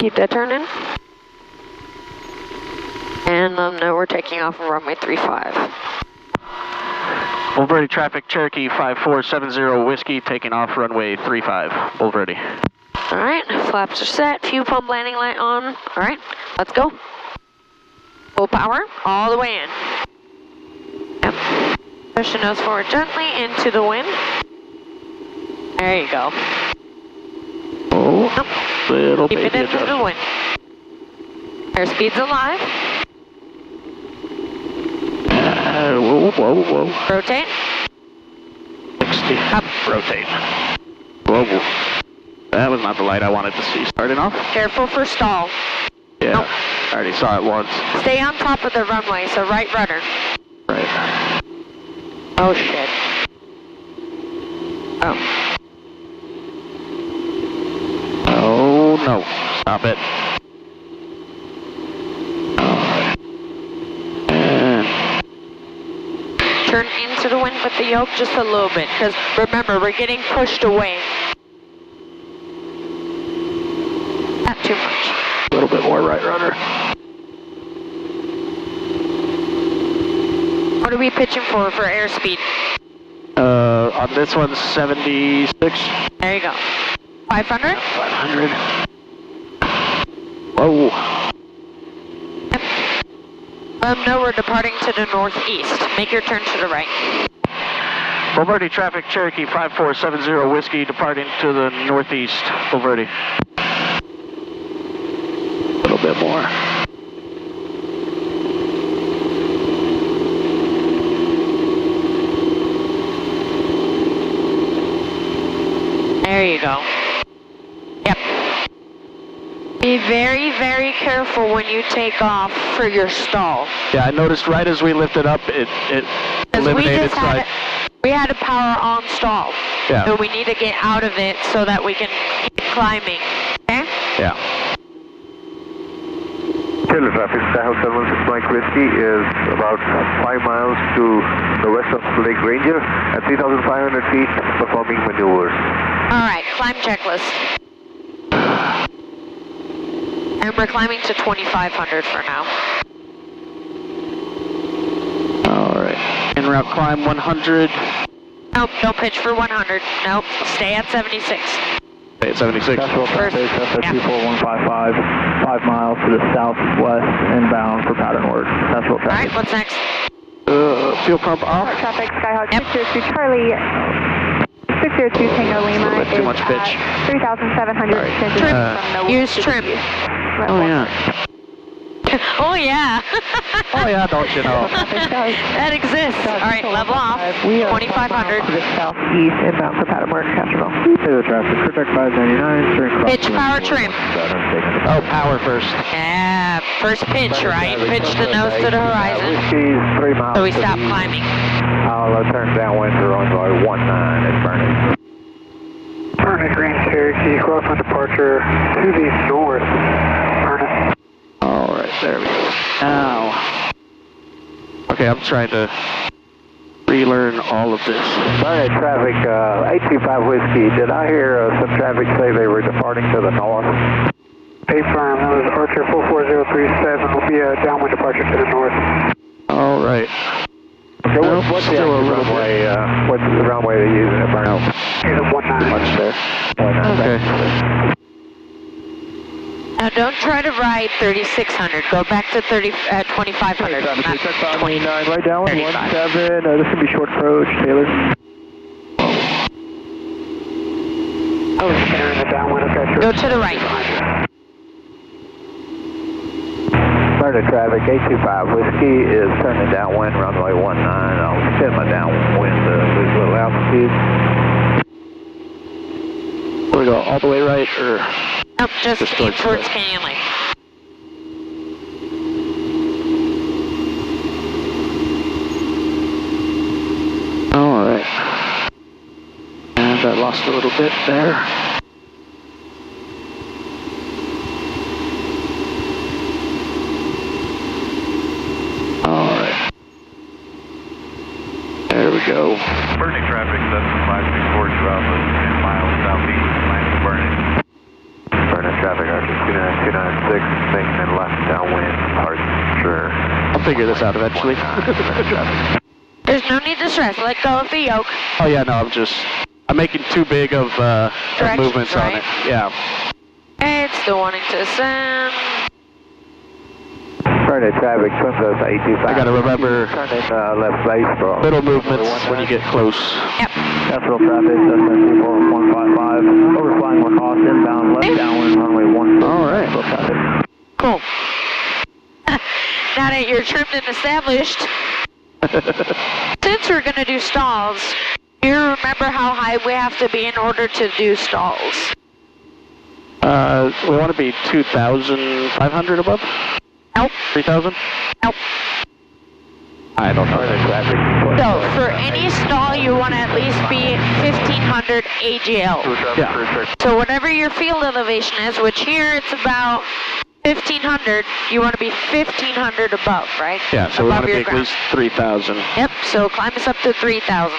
Keep that turning. And now we're taking off on runway 35. Bulverde traffic, Cherokee 5470 Whiskey, taking off runway 35. Bulverde. All right, flaps are set, fuel pump landing light on. All right, let's go. Full power, all the way in. Yep. Push the nose forward gently into the wind. There you go. Oh, little Keep baby it into the wind. Airspeed's alive. Whoa. Rotate. 60. Up. Rotate. Whoa. That was not the light I wanted to see starting off. Careful for stall. Yeah, Nope. I already saw it once. Stay on top of the runway, so right rudder. Right. Oh, shit. Oh. Oh, no. Stop it. Alright. And Turn into the wind with the yoke just a little bit, because remember, we're getting pushed away. Not too much. a little bit more right rudder. What are we pitching for airspeed? On this one, 76. There you go. 500? 500. Whoa. Yep. No, we're departing to the northeast. Make your turn to the right. Bulverde traffic, Cherokee 5470 Whiskey, departing to the northeast. Bulverde. A little bit more. There you go. Yep. Be very, very careful when you take off for your stall. Yeah, I noticed right as we lifted up, it eliminated side. We had a power on stall. Yeah. So we need to get out of it so that we can keep climbing. Okay? Yeah. Taylor traffic, Sky Hotel 16 Mike Whiskey is about 5 miles to the west of Lake Ranger at 3,500 feet performing maneuvers. Alright, climb checklist. And we're climbing to 2,500 for now. Alright. En route climb 100. Nope, don't pitch for 100. Nope, stay at 76. Stay at 76. Central traffic, Cessna 24155, 5 miles to the southwest, inbound for pattern work. Central traffic. Alright, what's next? Fuel pump off. Traffic, Skyhawk Yep. 602 Charlie, 602 Tango Lima bit too is much pitch. at 3,700 Alright. centimeters Trim. from the Use trim. Oh, yeah. Oh, yeah. Oh, yeah, don't you know. That exists. Alright, level off. 2,500. To the southeast, inbound for pattern work, Castroville. Taylor traffic, Protect 599, turn cross. Pitch power trim. Oh, power first. Yeah, first pitch, right? Pitch the nose to the horizon. Whiskey's 3 miles. So we stop climbing. I'll turn downwind to runway 19 at Furnace. Furnace Green Cherokee, close on departure to the north. Furnace. Alright, there we go. Now. Okay, I'm trying to relearn all of this. Furnace traffic, 825 Whiskey. Did I hear some traffic say they were departing to the north? Hey, firm, that was Archer 44037. Will be a downwind departure to the north. Alright. So Nope, what's the still a little runway? What's the runway they're using at Furnace? Using 19. Too much there. 19. Okay. Now don't try to ride 3,600. Go back to 2,500. Traffic, not check 20. 599, right downwind, 35. 17, this will be short approach, Taylor. Oh, You're in the downwind, okay, sure. go to the right. Furnace traffic, 825 Whiskey is turning downwind, runway 19. I'll set my downwind to lose a little altitude. Do we go all the way right, or? Nope, just Just aim towards towards the- Canyon Lake. Alright. And I lost a little bit there. Alright. There we go. Burning traffic, that's 564 Alpha, 10 miles southeast, Atlantic Burning. Furnace traffic, Archer 29296, making left downwind, departure. I'll figure this out eventually. There's no need to stress. Let go of the yoke. Oh yeah, no, I'm making too big of Directions, movements on right? it. Yeah. It's still wanting to ascend. Friday traffic, sends us 825. I gotta remember Turn in left base for little movements when you get close. Yep. Capital traffic, Cessna 24155, overflying LaCoste inbound, left downwind, runway 17. All right. Capital traffic. Cool. Now that you're trimmed and established, since we're going to do stalls, do you remember how high we have to be in order to do stalls? We want to be 2,500 above? Nope. 3,000? Nope. I don't know. So, for any stall, you want to at least be 1,500 AGL. Yeah. So whatever your field elevation is, which here it's about 1,500, you want to be 1,500 above, right? Yeah, so we above want to be your at ground. least 3,000. Yep, so climb us up to 3,000.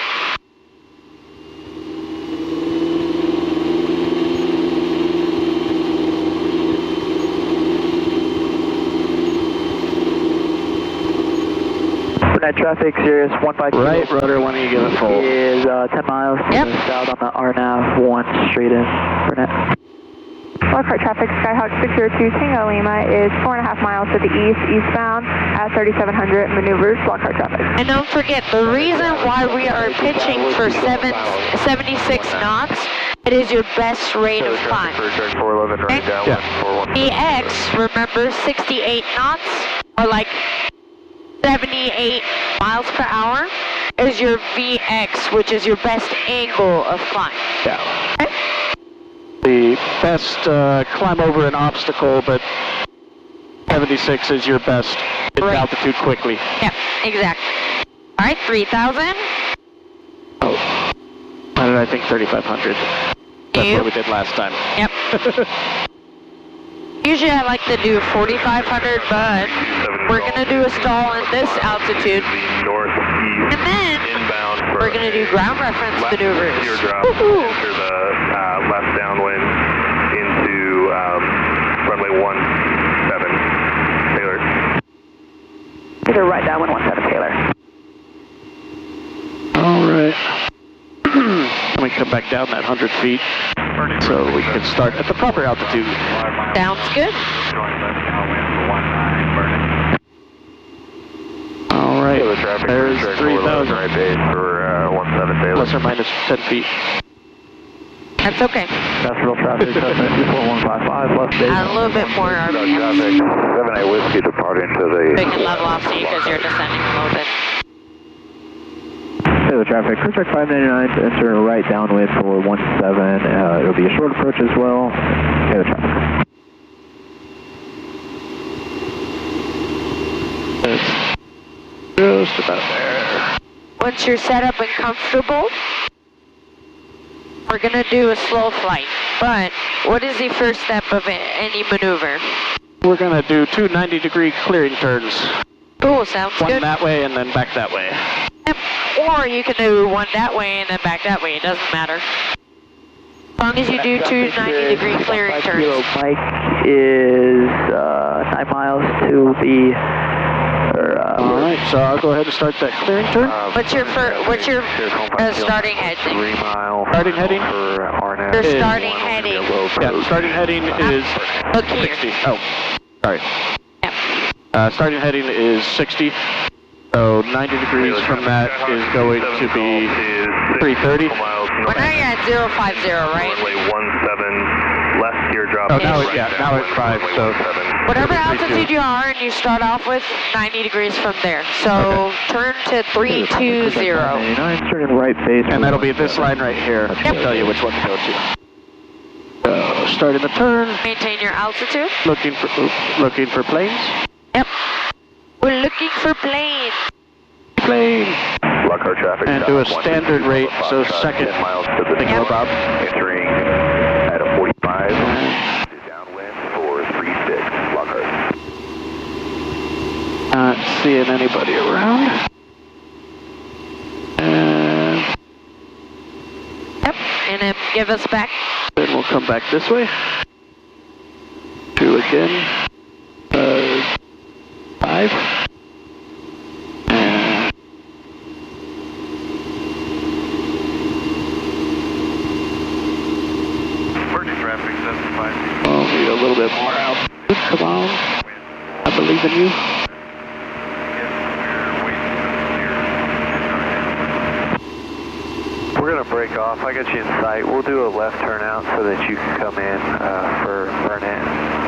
Burnett traffic, Sirius 152. Right rudder, when you give it full. Is 10 miles to Yep. the south on the RNAV 1 straight in. Burnett. Lockhart traffic, Skyhawk 602 Tango Lima is 4.5 miles to the east, eastbound at 3,700 maneuvers, Lockhart traffic. And don't forget, the reason why we are pitching for 76 knots, it is your best rate of climb. Okay? EX, remember 68 knots, or like 78 miles per hour, is your VX, which is your best angle of climb. Yeah. Okay? The best climb over an obstacle, but 76 is your best Right. altitude quickly. Yep, exactly. All right, 3,000. Oh. How did I think 3,500? That's Yep. what we did last time. Yep. Usually I like to do 4,500, but we're going to do a stall at this altitude. And then we're going to do ground reference maneuvers. Woohoo! Enter the left downwind into runway 17 Taylor. Either right downwind 17 Taylor. All right. Let me come back down that 100 feet so we can start at the proper altitude. Sounds good. All right. There's 3,000. Right base for 17 Taylor. Plus or minus 10 feet. That's okay. Capital traffic, Cessna 24155, left base. Add a little bit more RPM. Traffic, 78 Whiskey departing to We the... can level off so you because you're descending a little bit. Taylor traffic, Cruiser 599 to enter right downwind for 17. It'll be a short approach as well. Taylor traffic. It's just about there. Once you're set up and comfortable, we're going to do a slow flight. But what is the first step of any maneuver? We're going to do two 90-degree clearing turns. Cool, sounds One good. that way and then back that way. Yep. Or you can do one that way and then back that way. It doesn't matter. As long as you do two 90-degree clearing turns. Mike is 9 miles to the... All right, so I'll go ahead and start that clearing turn. What's your starting heading? 3 mile. Starting heading? For RNAV. Your Is- starting heading. Yeah, starting heading is Look here. 60. Oh, sorry. Yep. Starting heading is 60. So 90 degrees from that is going to be 330. Well, now you're at 050, right? Runway 17, left teardrop. Oh, now it's 5, so... Whatever altitude you are, and you start off with 90 degrees from there. So turn to 320. 599, turn in right base. And that'll be this line right here. I'll tell you which one to go to. Starting the turn, Maintain your altitude. looking for planes. Yep. We're looking for planes. Plane. Lockhart traffic. And do a standard rate, so second. 10 miles to the Thingamabob. entering at a 45. Downwind for 36. Lockhart. Not seeing anybody around. And Yep. And then give us back. then we'll come back this way. To 2 again. 5. And Emerging traffic 75. oh, need a little bit more altitude. Come on. I believe in you. We're going to break off. I got you in sight. We'll do a left turnout so that you can come in for Burnett.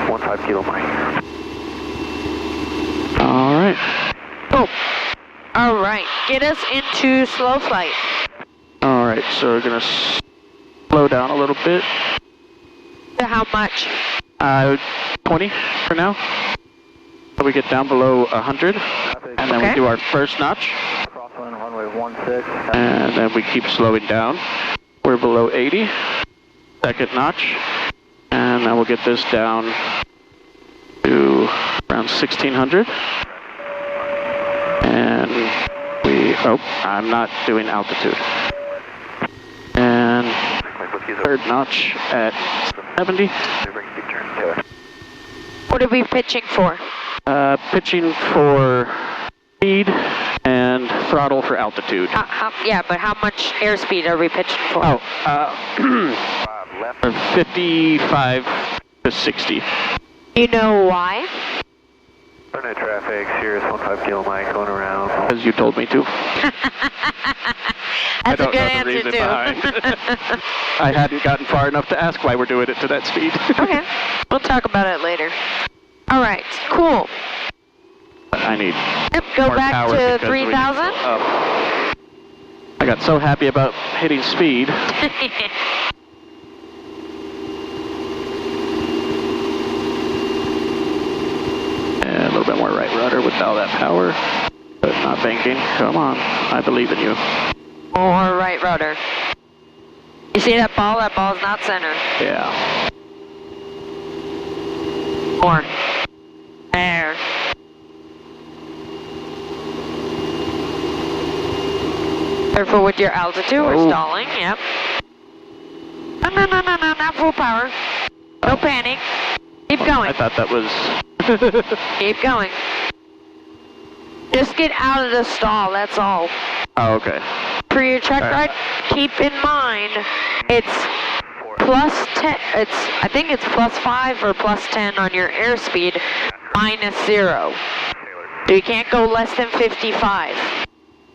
15 Kilo Mike. All right. Oh. All right. Get us into slow flight. All right, so we're going to slow down a little bit. To how much? 20 for now. So we get down below 100, and then Okay. we do our first notch, Crosswind runway 16. and then we keep slowing down. We're below 80, second notch, and then we'll get this down to around 1600. And I'm not doing altitude. And third notch at 70. What are we pitching for? Pitching for speed and throttle for altitude. Yeah, but how much airspeed are we pitching for? Oh, 55 to 60. You know why? Burnett traffic, Sirius 15 Kilo Mike going around. As you told me to. That's a don't good know the answer, reason too. behind. I hadn't gotten far enough to ask why we're doing it to that speed. Okay. We'll talk about it later. All right. Cool. I need Yep, go more back power to because we need 3,000. up. I got so happy about hitting speed. And a little bit more right rudder with all that power. But not banking. Come on. I believe in you. More right rudder. You see that ball? That ball's not center. Yeah. More. There. Careful with your altitude. We're Oh. stalling. Yep. No, not full power. No panic. Keep I going. thought that was... Keep going. Just get out of the stall, that's all. Oh, okay. For your check ride, keep in mind, it's plus 10, I think it's plus 5 or plus 10 on your airspeed, minus 0. So you can't go less than 55.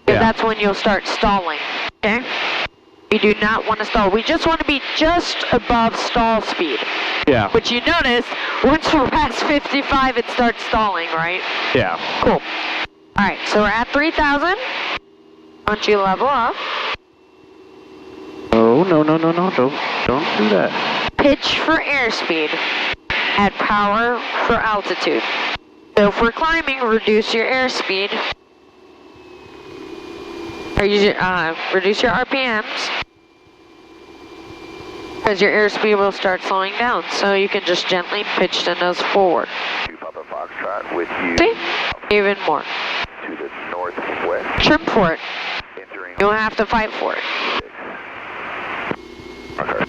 Because that's when you'll start stalling, okay? We do not want to stall. We just want to be just above stall speed. Yeah. Which you notice, once we're past 55, it starts stalling, right? Yeah. Cool. All right, so we're at 3,000. Once you level up, Oh, no. Don't do that. pitch for airspeed, add power for altitude. So if we're climbing, reduce your airspeed. Or reduce your RPMs. Because your airspeed will start slowing down. So you can just gently pitch the nose forward. 2 Papa Foxtrot with you See? Even more. to the northwest. Trim for it. Entering You don't have to fight for it. 6. Okay.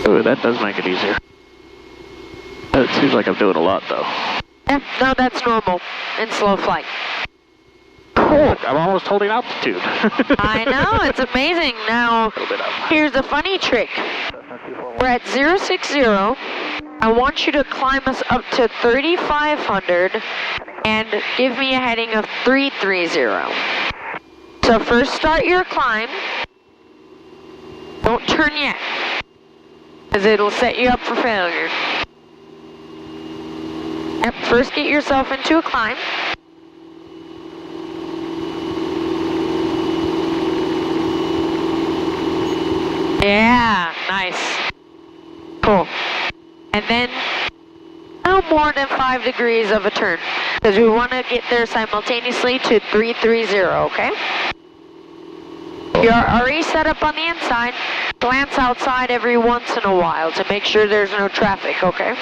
Oh, that does make it easier. It seems like I'm doing a lot, though. Yeah, no, that's normal in slow flight. Cool. I'm almost holding altitude. I know, it's amazing. Now, A little bit up. here's a funny trick. We're at 060. I want you to climb us up to 3,500 and give me a heading of 330. So first start your climb. Don't turn yet, because it'll set you up for failure. Yep, first get yourself into a climb. Yeah, nice. Cool. And then no more than 5 degrees of a turn, because we want to get there simultaneously to 330, okay? You're already set up on the inside. Glance outside every once in a while to make sure there's no traffic, okay?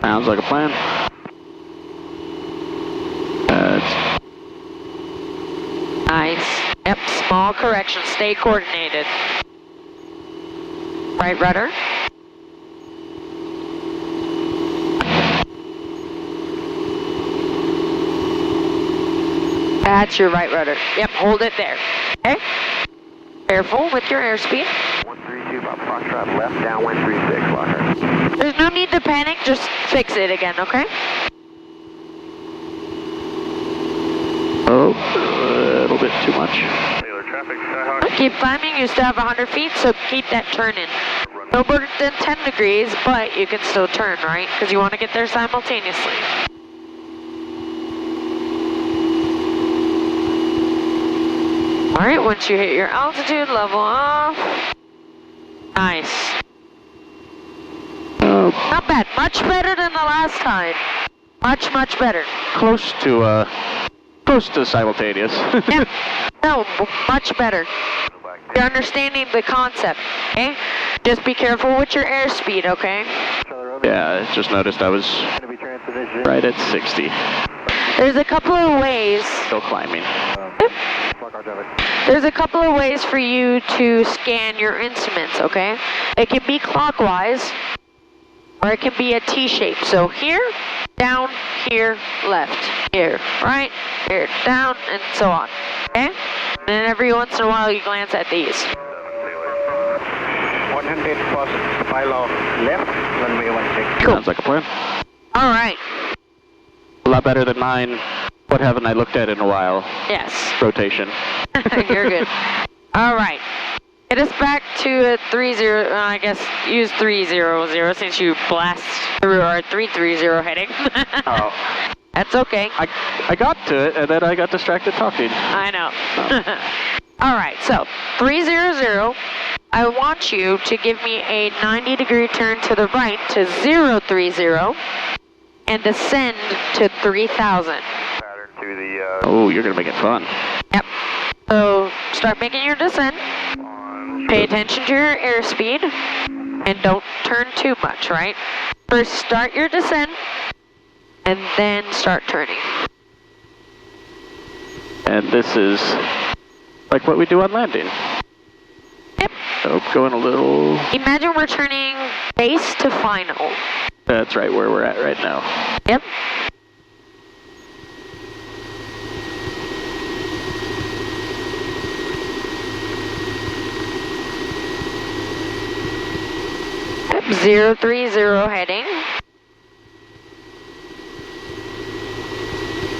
Sounds like a plan. Nice. Yep, small correction. Stay coordinated. Right rudder. That's your right rudder. Yep, hold it there. Okay? Careful with your airspeed. 132 Papa Foxtrot, left downwind 36, locker. There's no need to panic, just fix it again, okay? Oh, a little bit too much. Taylor traffic, Skyhawk. Keep climbing, you still have 100 feet, so keep that turn in. No more than 10 degrees, but you can still turn, right? Because you want to get there simultaneously. Alright, once you hit your altitude, level off. Nice. Not bad, much better than the last time. Much, much better. Close to simultaneous. Yep. No, much better. You're understanding the concept, okay? Just be careful with your airspeed, okay? Yeah, I just noticed I was right at 60. There's a couple of ways. Still climbing. There's a couple of ways for you to scan your instruments, okay? It can be clockwise, or it can be a T-shape. So here, down, here, left, here, right, here, down, and so on, okay? And then every once in a while you glance at these. 100 first pile left, runway 16. Cool. Sounds like a plan. All right. A lot better than mine. What haven't I looked at in a while? Yes. Rotation. You're good. All right. Get us back to a 30, I guess use 300 since you blast through our 330 heading. Oh. That's okay. I got to it, and then I got distracted talking. I know. All right, so 300, I want you to give me a 90-degree turn to the right to 030 and descend to 3000. Pattern to the, Oh, you're going to make it fun. Yep. So start making your descent. Pay attention to your airspeed and don't turn too much, right? First start your descent and then start turning. And this is like what we do on landing. Yep. So going a little... Imagine we're turning base to final. That's right where we're at right now. Yep. Yep, 030 heading.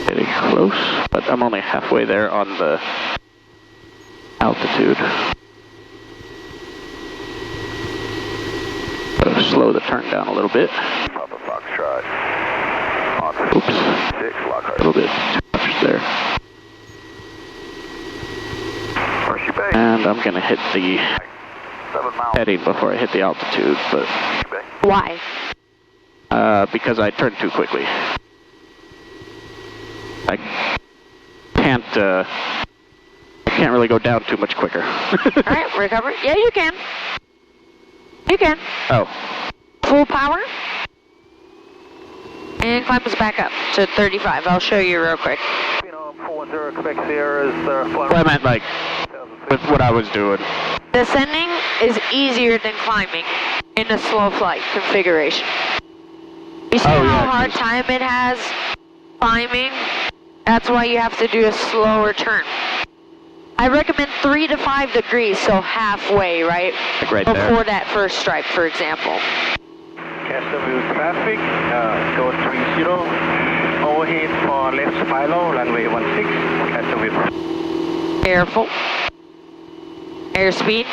Getting close, but I'm only halfway there on the altitude. So slow the turn down a little bit. Papa Foxtrot. On Oops. 6, A Lockhart. little bit too much there. Horseshoe Bay. And I'm going to hit the 7 miles. heading before I hit the altitude, but Horseshoe Bay. Why? because I turned too quickly. I can't really go down too much quicker. All right, recover. Yeah, you can. You can. Oh, Full power. And climb us back up to 35. I'll show you real quick. 410 Quebec Sierra is well, I meant like with what I was doing. Descending is easier than climbing in a slow flight configuration. You see Oh, yeah, how hard 'cause- time it has climbing? That's why you have to do a slower turn. I recommend 3 to 5 degrees, so halfway, right? Like right Before there. that first stripe, for example. Castleville traffic, go 30, overhead for left Philo, runway 16, Castleville. Careful. Airspeed.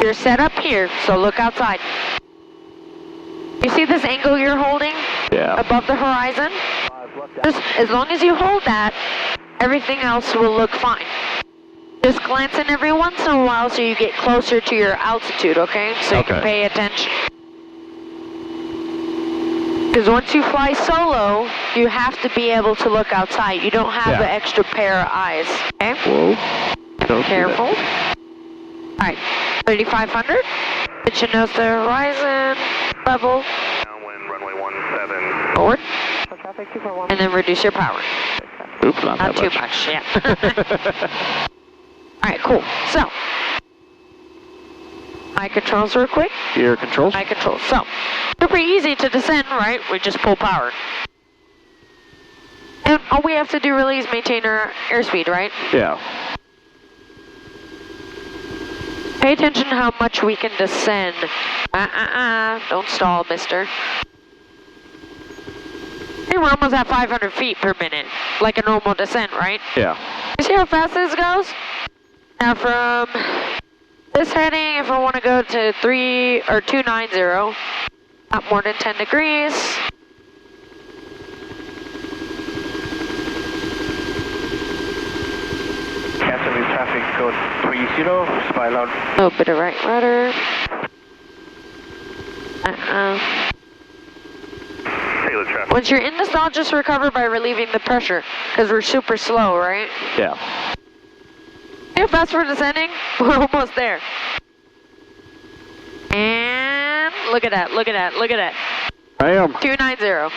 You're set up here, so look outside. You see this angle you're holding Yeah. above the horizon? Just as long as you hold that, everything else will look fine. Just glance in every once in a while so you get closer to your altitude, okay? So you can Okay. pay attention. Because once you fly solo, you have to be able to look outside. You don't have Yeah. the extra pair of eyes, okay? Whoa. Don't do that. Careful. All right. 3,500. Pitch your nose to the horizon. Level. Downwind, runway 17. Forward. Traffic 241. And then reduce your power. Oops, not Not that too much. much, yeah. Alright, cool. So, my controls real quick. Gear controls. My controls. So, super easy to descend, right? We just pull power. And all we have to do really is maintain our airspeed, right? Yeah. Pay attention how much we can descend. Don't stall, mister. Hey, we're almost at 500 feet per minute, like a normal descent, right? Yeah. You see how fast this goes? Now from this heading, if I want to go to 290, not more than 10 degrees. Cancel traffic code 30, spy loud. A little bit of right rudder. Taylor traffic. Once you're in the stall, just recover by relieving the pressure, because we're super slow, right? Yeah. See how fast we're descending? We're almost there. And look at that, look at that, look at that. I am. 290.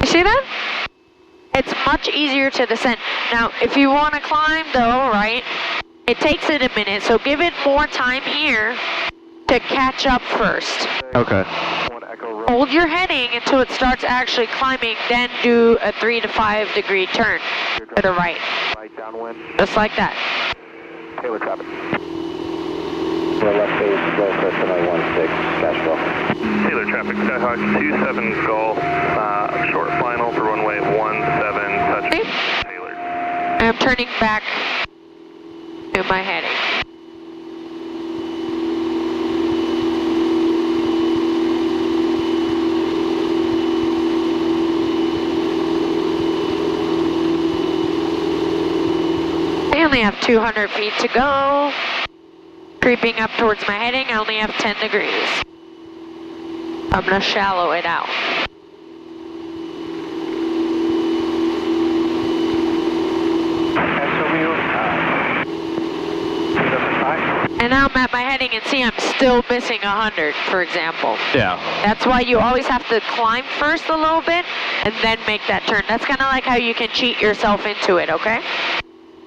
You see that? It's much easier to descend. Now, if you want to climb though, right, it takes it a minute, so give it more time here to catch up first. Okay. Hold your heading until it starts actually climbing, then do a 3 to 5 degree turn to the right. Right downwind. Just like that. Taylor traffic. We're left base, go for tonight 16, cash flow. Taylor traffic, Skyhawk 27 Golf, short final for runway 17, touch Okay. Taylor. I'm turning back to my heading. I only have 200 feet to go. Creeping up towards my heading, I only have 10 degrees. I'm gonna shallow it out. And now I'm at my heading and see I'm still missing 100, for example. Yeah. That's why you always have to climb first a little bit and then make that turn. That's kind of like how you can cheat yourself into it, okay?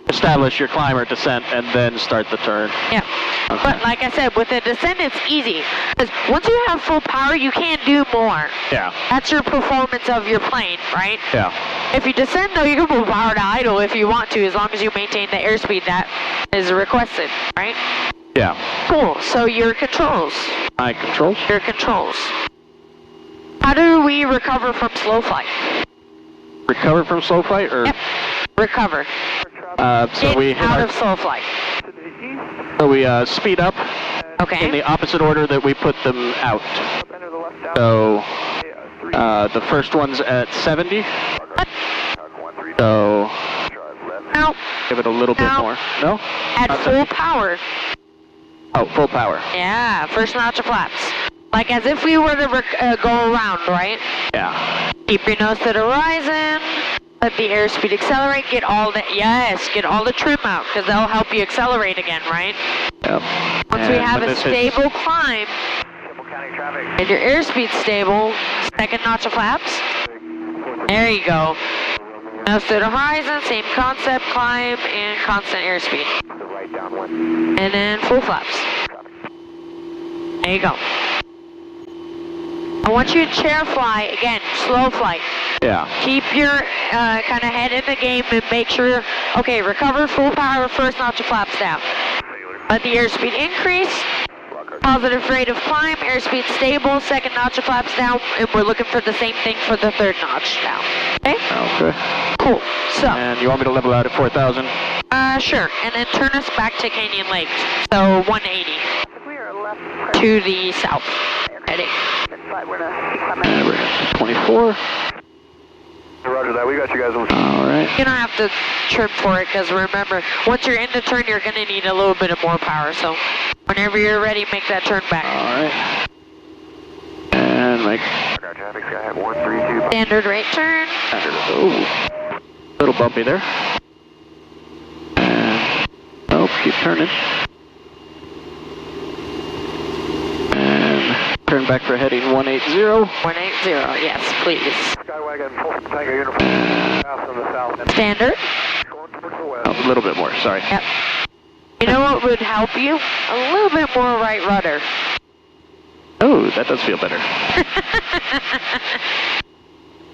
Establish your climber descent and then start the turn. Yeah. Okay. But like I said, with the descent, it's easy. Because once you have full power, you can't do more. Yeah. That's your performance of your plane, right? Yeah. If you descend, though, you can move power to idle if you want to, as long as you maintain the airspeed that is requested, right? Yeah. Cool. So your controls. My controls. Your controls. How do we recover from slow flight? Recover from slow flight or? Yep. Recover. So Get we hit out our, of slow flight. so we speed up Okay. in the opposite order that we put them out. So the first one's at 70. So Now, give it a little bit No. more. No? at full power. Oh, full power. Yeah, first notch of flaps. Like as if we were to go around, right? Yeah. Keep your nose to the horizon. Let the airspeed accelerate. Get all the trim out, because that'll help you accelerate again, right? Yep. Once we And have when a this hits- stable climb and your airspeed stable, second notch of flaps. There you go. Nose to the horizon, same concept, climb and constant airspeed. Right downwind. And then full flaps. There you go. I want you to chair fly, again, slow flight. Yeah. Keep your kind of head in the game and make sure, okay, recover full power, first notch of flaps down. Let the airspeed increase, positive rate of climb, airspeed stable, second notch of flaps down, and we're looking for the same thing for the third notch down. Okay? Okay. Cool. So, And you want me to level out at 4,000? sure, and then turn us back to Canyon Lake, so 180 We are left. to the south. Heading. We're gonna keep climbing. And we're at 24. Roger that. We got you guys on. All right. You don't have to trim for it, because remember, once you're in the turn, you're going to need a little bit of more power. So whenever you're ready, make that turn back. All right. And make Traffic Skyhawk 132. Standard rate turn. a little bumpy there. And keep turning. turn back for heading 180. 180, yes, please. Skywagon, full Tango uniform, pass on the south end. Standard. Going towards the west. Oh, a little bit more, sorry. Yep. You know what would help you? A little bit more right rudder. Oh, that does feel better.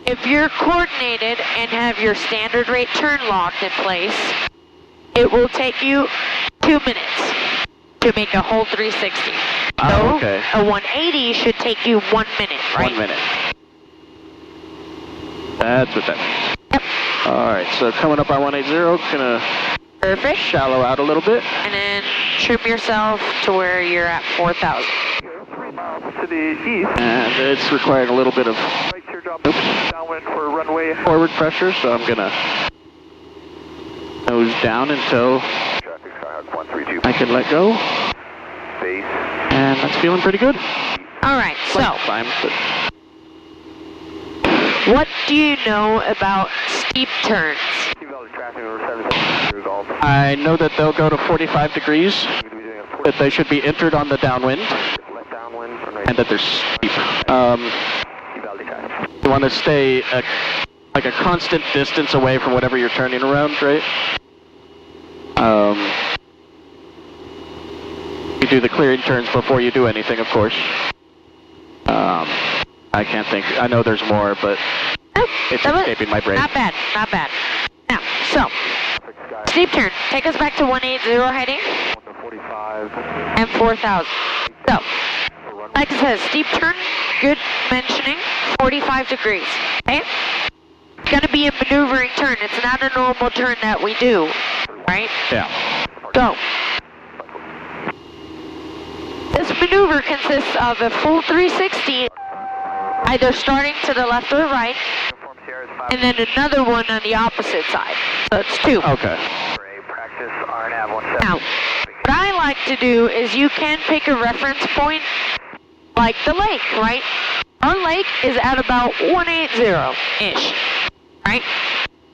If you're coordinated and have your standard rate turn locked in place, it will take you 2 minutes to make a whole 360. Oh, okay. A 180 should take you 1 minute, right? 1 minute. That's what that means. Yep. Alright, so coming up on 180, gonna Perfect. shallow out a little bit. And then trim yourself to where you're at 4,000. 3 miles to the east. And it's requiring a little bit of Right teardrop downwind for runway. forward pressure, so I'm gonna nose down until Traffic Skyhawk 132. I can let go. Base. And that's feeling pretty good. All right, so Climb, but what do you know about steep turns? Traffic over 77 Golf. I know that they'll go to 45 degrees, We're going to be doing a 40 that they should be entered on the downwind, left downwind. and that they're steep. Valley Drive. You want to stay like a constant distance away from whatever you're turning around, right? You do the clearing turns before you do anything, of course. I can't think. I know there's more, but it's escaping my brain. Not bad, not bad. Now, so, steep turn. Take us back to 180 heading 45. and 4,000. So, like I said, steep turn, good mentioning, 45 degrees, okay? It's going to be a maneuvering turn. It's not a normal turn that we do, right? Yeah. So, this maneuver consists of a full 360, either starting to the left or right, and then another one on the opposite side. So it's 2. Okay. Practice RNAV 17. Now, what I like to do is you can pick a reference point like the lake, right? Our lake is at about 180-ish, right?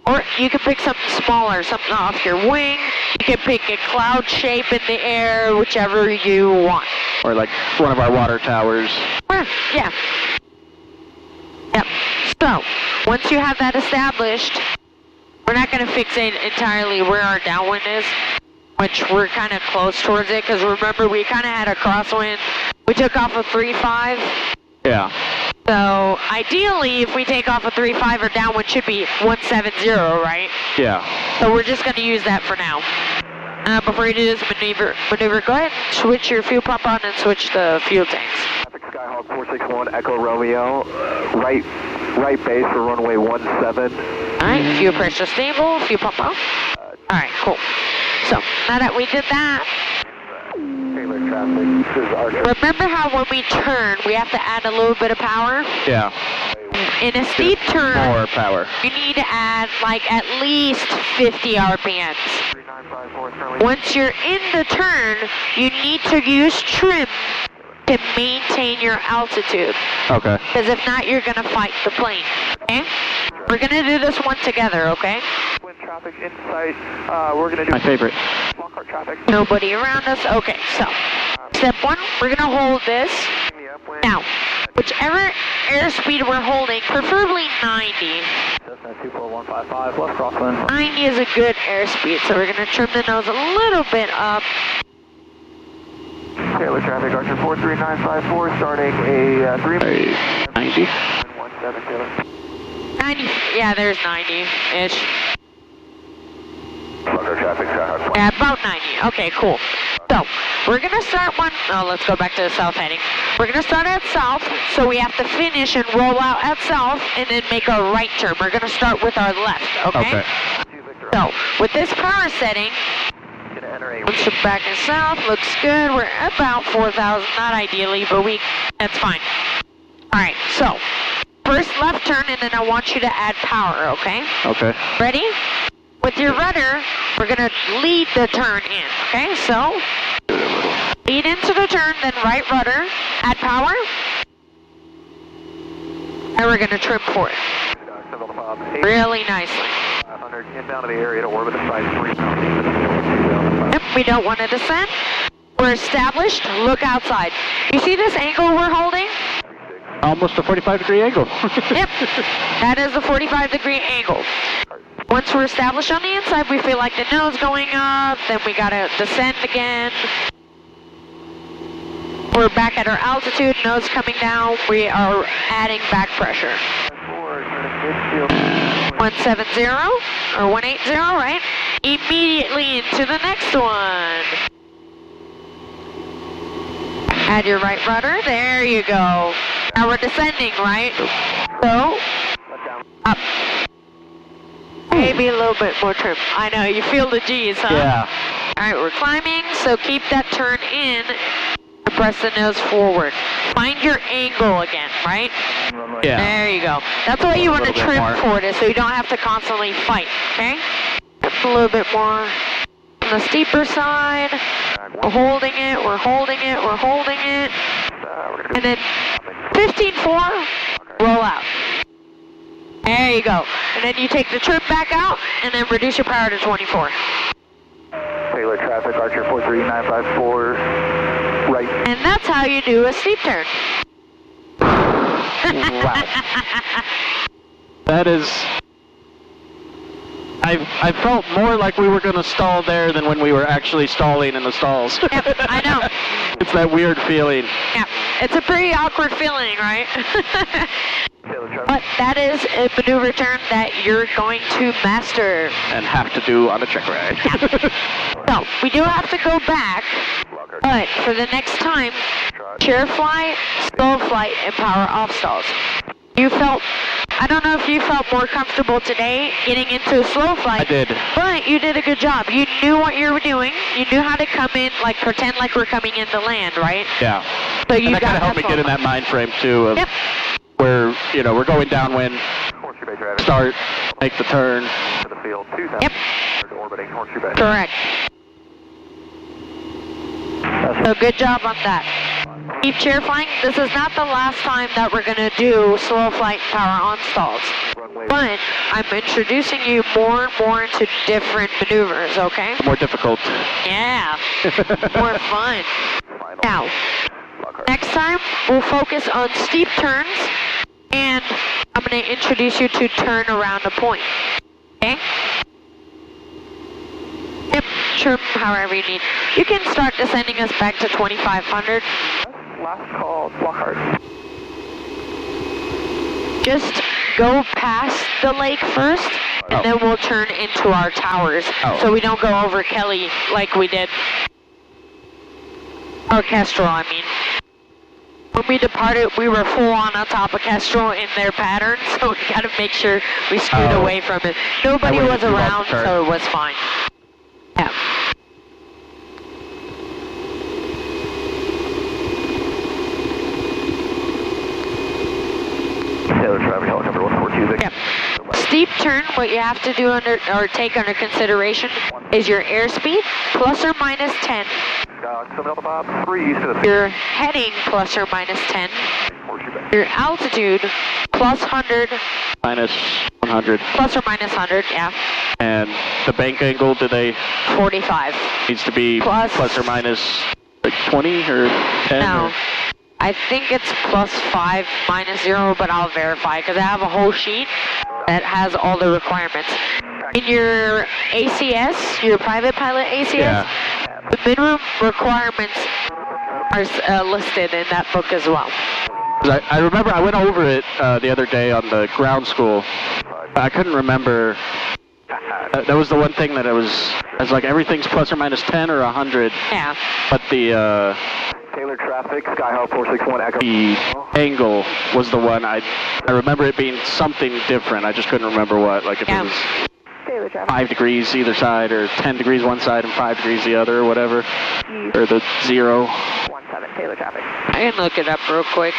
Or you can pick something smaller, something off your wing. You can pick a cloud shape in the air, whichever you want. Or like one of our water towers. Yeah. Yep. So, once you have that established, we're not going to fixate entirely where our downwind is, which we're kind of close towards it, because remember, we kind of had a crosswind. We took off a 3.5. Yeah. So, ideally, if we take off a 3.5, our downwind should be 170, right? Yeah. So we're just going to use that for now. Before you do this maneuver, go ahead and switch your fuel pump on and switch the fuel tanks. Traffic Skyhawk 461 Echo Romeo. Right base for runway 17. Alright, fuel pressure stable, fuel pump off. Alright, cool. So, now that we did that, Taylor traffic. This is Archer. remember how when we turn, we have to add a little bit of power? Yeah. In a steep turn, More power. you need to add like at least 50 RPMs. 3954 currently. Once you're in the turn, you need to use trim to maintain your altitude. Okay. Because if not, you're going to fight the plane, okay? We're going to do this one together, okay? Wind traffic in sight. We're going to do My favorite. Lockhart traffic. Nobody around us. Okay, so step 1, we're going to hold this. Now, whichever airspeed we're holding, preferably 90. Cessna 24155, left crosswind. 90 is a good airspeed, so we're going to trim the nose a little bit up. Taylor traffic, Archer 43954, starting a 3. 90. 17 Taylor. 90, yeah, there's 90-ish. Lockhart traffic, Skyhawk 1. Yeah, about 90. Okay, cool. So, we're going to start one. Oh, let's go back to the south heading. We're going to start at south, so we have to finish and roll out at south and then make a right turn. We're going to start with our left, okay? So, with this power setting, Gonna enter a once we're back in south, looks good. We're about 4,000, not ideally, but that's fine. Alright, so, first left turn, and then I want you to add power, okay? Okay. Ready? With your rudder, we're going to lead the turn in, okay? So, lead into the turn, then right rudder, add power, and we're going to trim for it. Really nicely. 500 inbound to the area to orbit the site 3 pounds. Yep, we don't want to descend. We're established, look outside. You see this angle we're holding? Almost a 45-degree angle. Yep, that is a 45-degree angle. Once we're established on the inside, we feel like the nose going up, then we gotta descend again. We're back at our altitude, nose coming down, we are adding back pressure. 170 or 180, right? Immediately into the next one. Add your right rudder, there you go. Now we're descending, right? So, up. Maybe a little bit more trim. I know, you feel the G's, huh? Yeah. Alright, we're climbing, so keep that turn in and press the nose forward. Find your angle again, right? Yeah. There you go. That's why you want to little bit trim more. forward it, so you don't have to constantly fight, okay? Just a little bit more on the steeper side. We're holding it, we're holding it, we're holding it. And then 15-4, roll out. There you go. And then you take the trim back out and then reduce your power to 24. Taylor traffic, Archer 43954, right. And that's how you do a steep turn. Wow. That is... I felt more like we were going to stall there than when we were actually stalling in the stalls. Yep, I know. It's that weird feeling. Yeah, it's a pretty awkward feeling, right? But that is a maneuver turn that you're going to master. And have to do on a check ride. So, we do have to go back, but for the next time, chair fly, stall flight, and power off stalls. You felt, I don't know if you felt more comfortable today getting into a slow flight. I did. But you did a good job. You knew what you were doing. You knew how to come in, like pretend like we're coming into land, right? Yeah. So you And that got kind of helped me slow get in flight. that mind frame too of Yep. where, you know, we're going downwind, start, make the turn. To the field, 2000. Yep. Orbiting Horseshoe Bay. Correct. So good job on that. Keep chair flying. This is not the last time that we're going to do slow flight and power on stalls. But I'm introducing you more and more into different maneuvers, okay? More difficult. Yeah. More fun. Now, next time we'll focus on steep turns and I'm going to introduce you to turn around a point. Okay? Yep, trim however you need. You can start descending us back to 2500. Last call, Lockhart. Just go past the lake first, and then we'll turn into our towers, so we don't go over Kelly like we did. Or Kestrel, I mean. When we departed, we were full on top of Kestrel in their pattern, so we gotta make sure we screwed away from it. Nobody was around, so it was fine. Yeah. Taylor traffic, helicopter 142. Yep. Steep turn, what you have to do under or take under consideration is your airspeed plus or minus 10. Bob, 3 east of the Your heading plus or minus 10. Horseshoe Bay. Your altitude plus 100, Minus 100. plus or minus 100, yeah. And the bank angle, do they 45. needs to be Plus- plus or minus like 20 or 10? No. Or? I think it's plus 5 minus 0, but I'll verify because I have a whole sheet that has all the requirements. In your ACS, your private pilot ACS, Yeah. the minimum requirements are listed in that book as well. 'Cause I remember I went over it the other day on the ground school. I couldn't remember. That was the one thing that I was like, everything's plus or minus 10 or 100. Yeah. But the Taylor traffic, Skyhawk 461 Echo. angle was the one I remember it being something different. I just couldn't remember what. Like if Yeah. it was Taylor traffic. 5 degrees either side or 10 degrees one side and 5 degrees the other or whatever. Or the 0. 17 Taylor traffic. I can look it up real quick.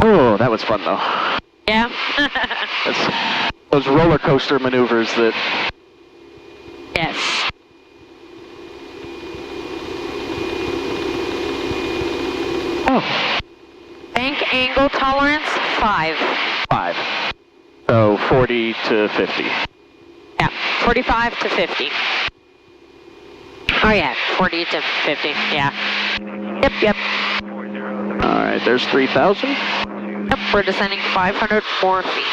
Oh, that was fun though. Yeah. That's those roller coaster maneuvers that. Yes. Oh, fuel tolerance, 5. 5. So 40 to 50. Yeah, 45 to 50. Oh yeah, 40 to 50, yeah. Yep. All right, there's 3,000. Yep, we're descending 500 more feet.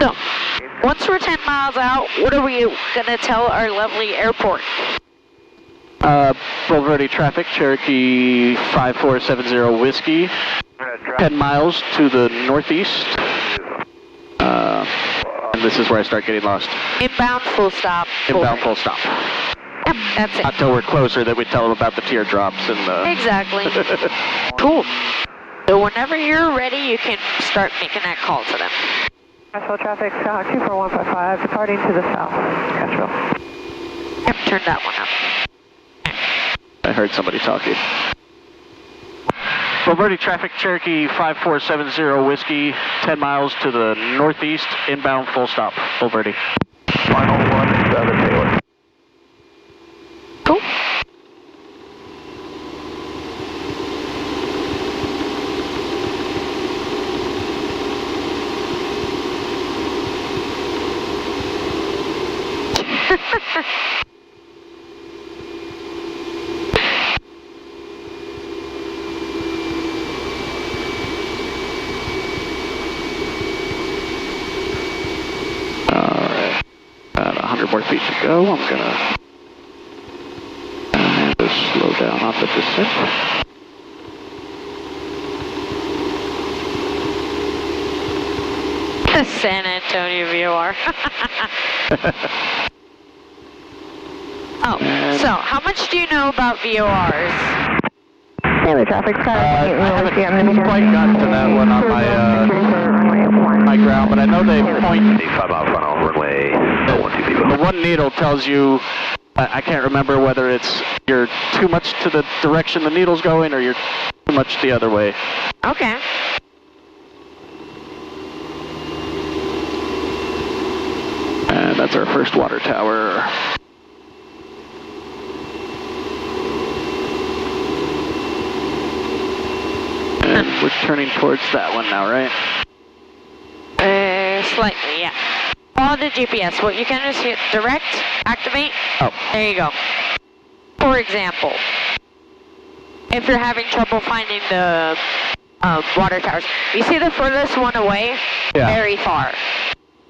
So, once we're 10 miles out, what are we gonna tell our lovely airport? Bulverde traffic, Cherokee 5470 Whiskey, 10 miles to the northeast. And this is where I start getting lost. Inbound, full stop. Inbound, full stop. Yep, that's it. Not till we're closer that we tell them about the teardrops and the... Exactly. Cool. So whenever you're ready, you can start making that call to them. Castro traffic, Skyhawk 24155, departing to the south, Castro. Yep, turn that one up. I heard somebody talking. Bulverde traffic, Cherokee 5470 Whiskey, 10 miles to the northeast, inbound, full stop, Bulverde. Final 17 Taylor. Cool. Alright, about 100 more feet to go. I'm gonna just slow down on the descent. San Antonio VOR. Oh, so how much do you know about VORs? Daily traffic, I haven't quite gotten to that one on my ground, but I know they point... 5 mile final, runway 12 people. The one needle tells you, I can't remember whether it's you're too much to the direction the needle's going or you're too much the other way. Okay. And that's our first water tower. And we're turning towards that one now, right? Slightly, yeah. Follow the GPS. What you can just hit direct, activate. Oh. There you go. For example, if you're having trouble finding the water towers, you see the furthest one away? Yeah. Very far.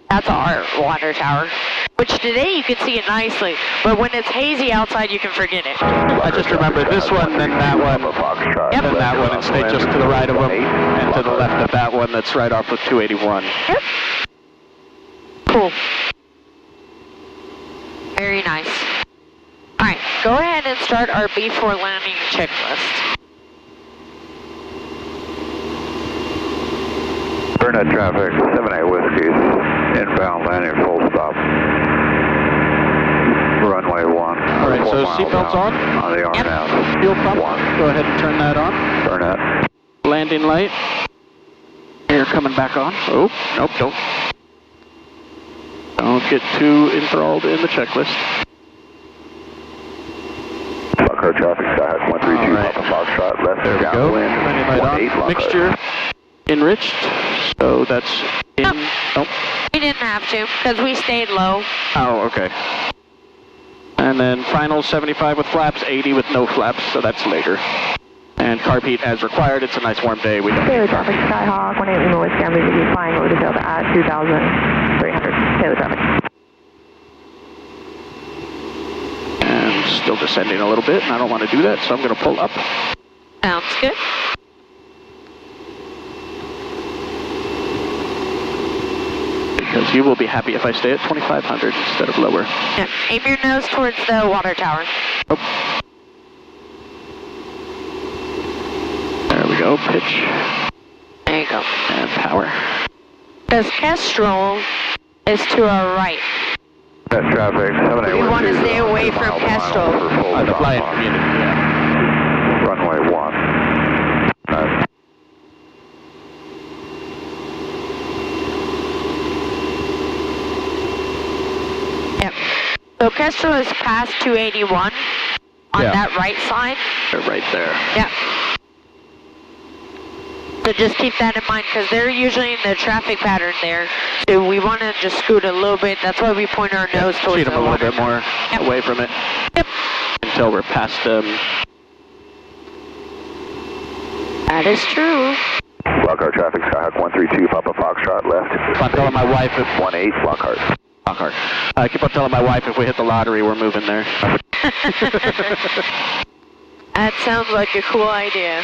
That's our water tower. Which today you can see it nicely, but when it's hazy outside, you can forget it. I just remember this one, then that one, Yep. then that one, and stay just to the right of them, and to the left of that one that's right off of 281. Yep. Cool. Very nice. Alright, go ahead and start our B4 landing checklist. Burnett traffic, 7-8 Whiskey, inbound landing full stop. Runway 1. All right, so seatbelts on? On the RNAV. Fuel pump, go ahead and turn that on. Burnett. Landing light. Air coming back on. Oh, nope, don't get too enthralled in the checklist. Foxtrot traffic, Skyhawk 132, All right. Papa Foxtrot, left There we go. downwind, Landing light 18 on. Mixture enriched. So that's in. Oh. We didn't have to, because we stayed low. Oh, okay. And then final 75 with flaps, 80 with no flaps, so that's later. And carb heat as required. It's a nice warm day. We don't Daily need traffic, Skyhawk 18 Lima Whiskey, I'm going to be flying over the Delta at 2,300. Daily traffic. And still descending a little bit, and I don't want to do that, so I'm going to pull up. Sounds good. Because you will be happy if I stay at 2,500 instead of lower. Yeah. Aim your nose towards the water tower. Oh. There we go, pitch There you go. and power. Because Kestrel is to our right. Burnett traffic, 7-8 We want to Whiskey, stay away 2 from miles an hour Kestrel. for full The stop flight on unit, yeah. Runway 1. Yep. So Kestrel is past 281 on Yeah. that right side. They're right there. Yep. So just keep that in mind because they're usually in the traffic pattern there. So we want to just scoot a little bit. That's why we point our nose towards Cheat them the a little water. bit more away from it. Yep. Until we're past them. That is true. Lockhart traffic, Skyhawk 132, Papa Foxtrot left. Keep on telling my wife if 18, Lockhart. Lockhart. I keep on telling my wife if we hit the lottery, we're moving there. That sounds like a cool idea.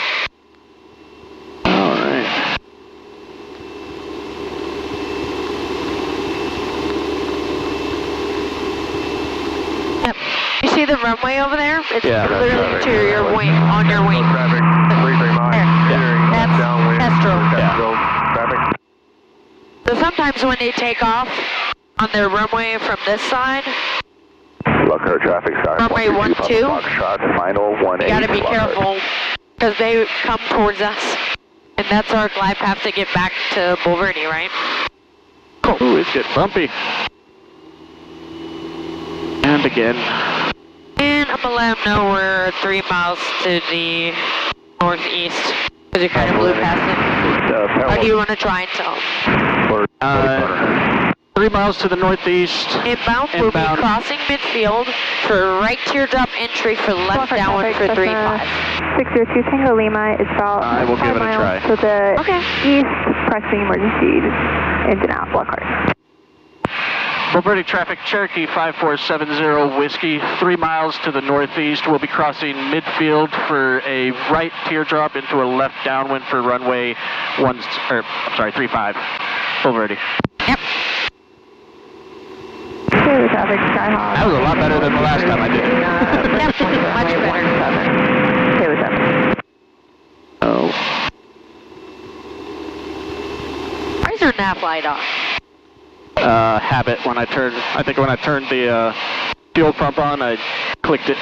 All right. Yep. You see the runway over there? It's Yeah. clearly to your wing, on your wing. Traffic, 339. There. That's downwind. Kestrel. Kestrel. Traffic. So sometimes when they take off on their runway from this side, Lockhart traffic, Skyhawk Runway 132, Papa 12. Foxtrot, final 18. you gotta be Lockhart. careful because they come towards us. And that's our glide path to get back to Bulverde, right? Ooh, it's getting bumpy. And again. And I'm gonna let them know we're 3 miles to the northeast because you kind of blew past it. Or do you want to try and tell them? 3 miles to the northeast. Inbound, we'll be Inbound. crossing midfield for right teardrop entry for left downwind for 3-5. 602 Tango Lima is about I will 5 give it a miles try. to the Okay. east, pressing emergency ins and out, Lockhart. Bulverde traffic, Cherokee 5470 Whiskey, 3 miles to the northeast. We'll be crossing midfield for a right teardrop into a left downwind for runway 35. Bulverde. Yep. Clear the traffic, Skyhawk. That was a lot better than the last time I did it. Definitely much better. Clear the traffic. Oh. Why is your nav light off? Habit when I turned the fuel pump on, I clicked it.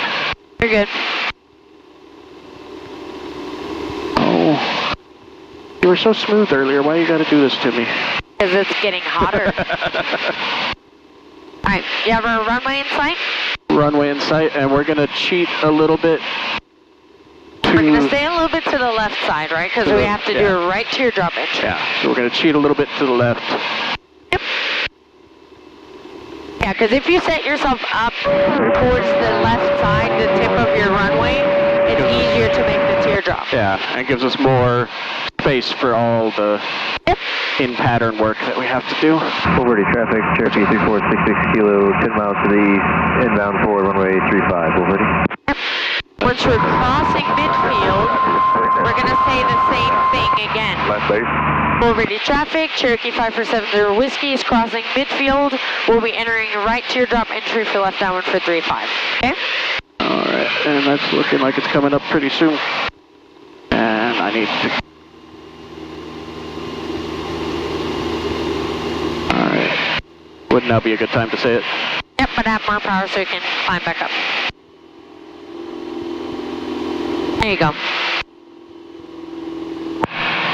You're good. Oh. You were so smooth earlier. Why you gotta do this to me? Because it's getting hotter. Alright, you have a runway in sight? Runway in sight, and we're gonna cheat a little bit to... We're going to stay a little bit to the left side, right? Because we have to do a right teardrop entry. Yeah, so we're gonna cheat a little bit to the left. Yep. Yeah, because if you set yourself up towards the left side, the tip of your runway, it's easier to make the teardrop. Yeah, and it gives us more space for all the in-pattern work that we have to do. Bulverde traffic, Cherokee 3466 Kilo, 10 miles to the east, inbound for runway 35, Bulverde. Once we're crossing midfield, we're going to say the same thing again. Left base. Bulverde traffic, Cherokee 5470 Whiskey is crossing midfield. We'll be entering a right teardrop entry for left downwind for 3-5. Okay? Alright, and that's looking like it's coming up pretty soon. And I need to... Alright. Would now be a good time to say it. Yep, but have more power so you can climb back up. There you go.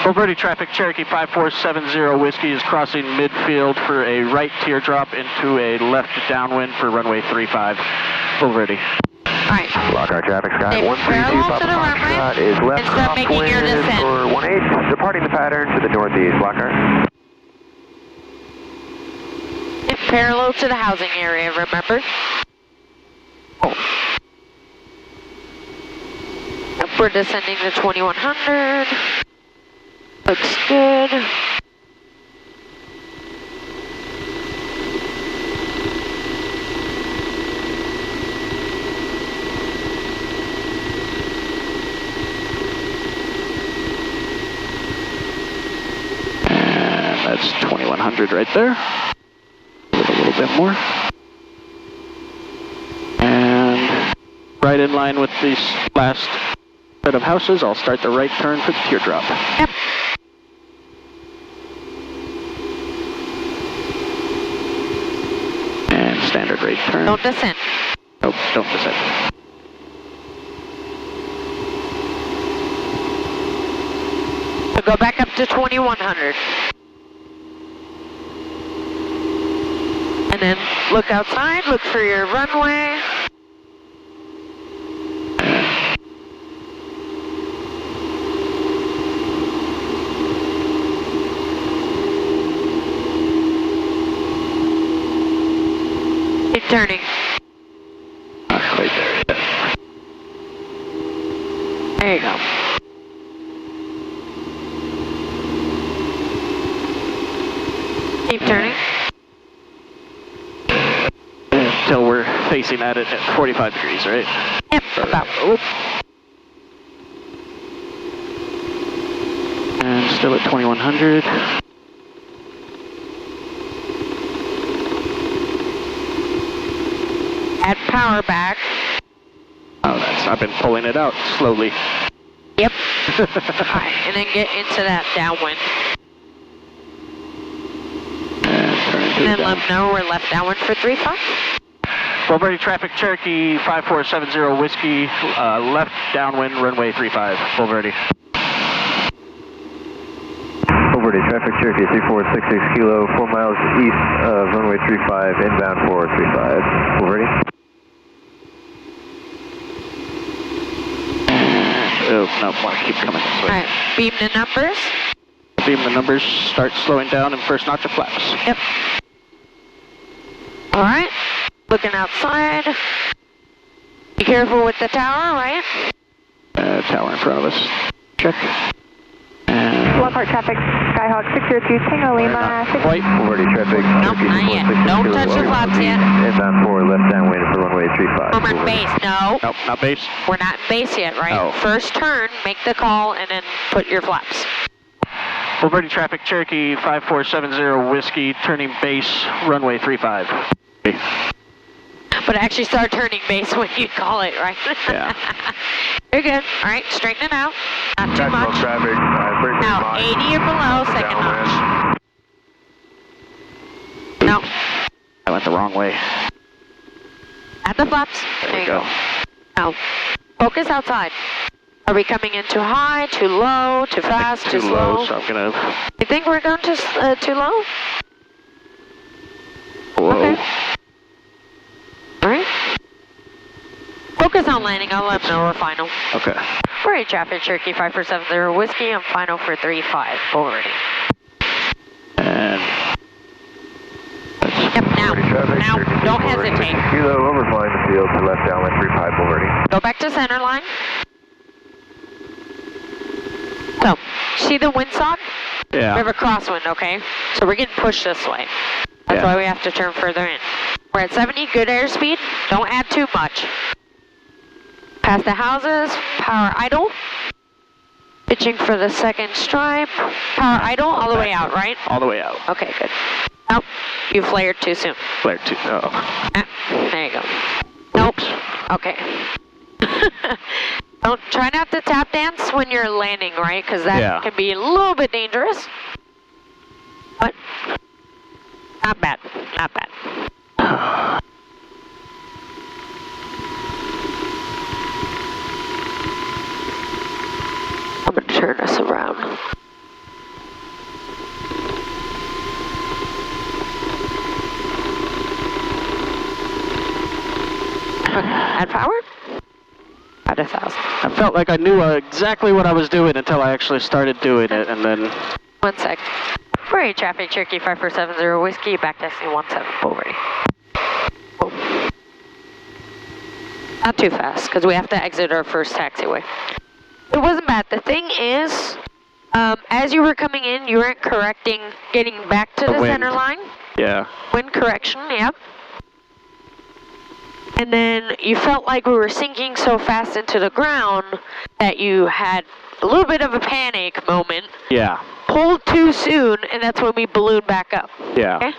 Bulverde traffic, Cherokee 5470 Whiskey is crossing midfield for a right teardrop into a left downwind for runway 35. Bulverde. Alright. Lockhart traffic, Stay Sky 132, parallel Papa to the runway Foxtrot is left and start making your crosswind descent. for 18, departing the pattern to the northeast, Lockhart. Yep, parallel to the housing area, remember? Yep, we're descending to 2100. Looks good. And that's 2100 right there. A little bit more. And right in line with this last set of houses, I'll start the right turn for the teardrop. Yep. And standard rate turn. Don't descend. Nope, don't descend. So go back up to 2100. And then look outside, look for your runway. turning. Not quite there yet. There you go. Keep turning. Until we're facing at it at 45 degrees, right? Yep, about. Oh. And still at 2100. Add power back. Oh, I've been pulling it out slowly. Yep. Alright, and then get into that downwind. And turn into And then the let them know we're left downwind for 35. Bulverde traffic, Cherokee 5470 Whiskey, left downwind, runway 35, Bulverde. Bulverde traffic, Cherokee 3466 Kilo, 4 miles east of runway 35, inbound for 35. Bulverde. Oh, no, want to keep coming this way. Alright, beam the numbers. Beam the numbers, start slowing down, and first notch of flaps. Yep. Alright, looking outside. Be careful with the tower, right? Tower in front of us. Check. And Lockhart traffic, Skyhawk 602 Tango Lima. White. Bulverde traffic, Nope, Cherokee not yet. 3466 Don't Kilo, touch the flaps yet. inbound for left downwind for runway 35. Former base, no. Nope, not base. We're not in base yet, right? Oh. First turn, make the call, and then put your flaps. Bulverde traffic, Cherokee 5470 Whiskey, turning base, runway 35. But actually start turning base when you call it, right? Yeah. You're good. All right, straighten it out. Not too much. Traffic, Now, 80 or below, second notch. No, I went the wrong way. at the flaps. There we go. Now, focus outside. Are we coming in too high, too low, too fast, too slow? Low, so I'm gonna. You think we're going too low? Whoa. Okay. All right. Focus on landing. I'll let them know we're final. Okay. We're in traffic, Cherokee 5470 Whiskey. I'm final for 35. Already. And. Yep, now, don't hesitate. Kilo, overflying the field to left downwind 35 Bulverde. Go back to center line. So, see the windsock? We have Yeah. a crosswind, okay? So we're getting pushed this way. That's Yeah. why we have to turn further in. We're at 70, good airspeed. Don't add too much. Past the houses, power idle. Pitching for the second stripe. Power idle all the way out, right? All the way out. Okay, good. Nope, you flared too soon. Flare 2. Oh. Ah, there you go. Nope. Okay. Don't try not to tap dance when you're landing, right? Because that can be a little bit dangerous. But not bad. Not bad. I'm gonna turn us around. Add power? At 1,000. I felt like I knew exactly what I was doing until I actually started doing it, and then. 1 sec. We're in traffic, Cherokee 5470 Whiskey, back taxi 17 Bulverde. Oh. Not too fast, because we have to exit our first taxiway. It wasn't bad. The thing is, as you were coming in, you weren't correcting getting back to the wind. center line. Yeah. Wind correction, yep. And then you felt like we were sinking so fast into the ground that you had a little bit of a panic moment. Yeah. Pulled too soon, and that's when we ballooned back up. Yeah. Okay?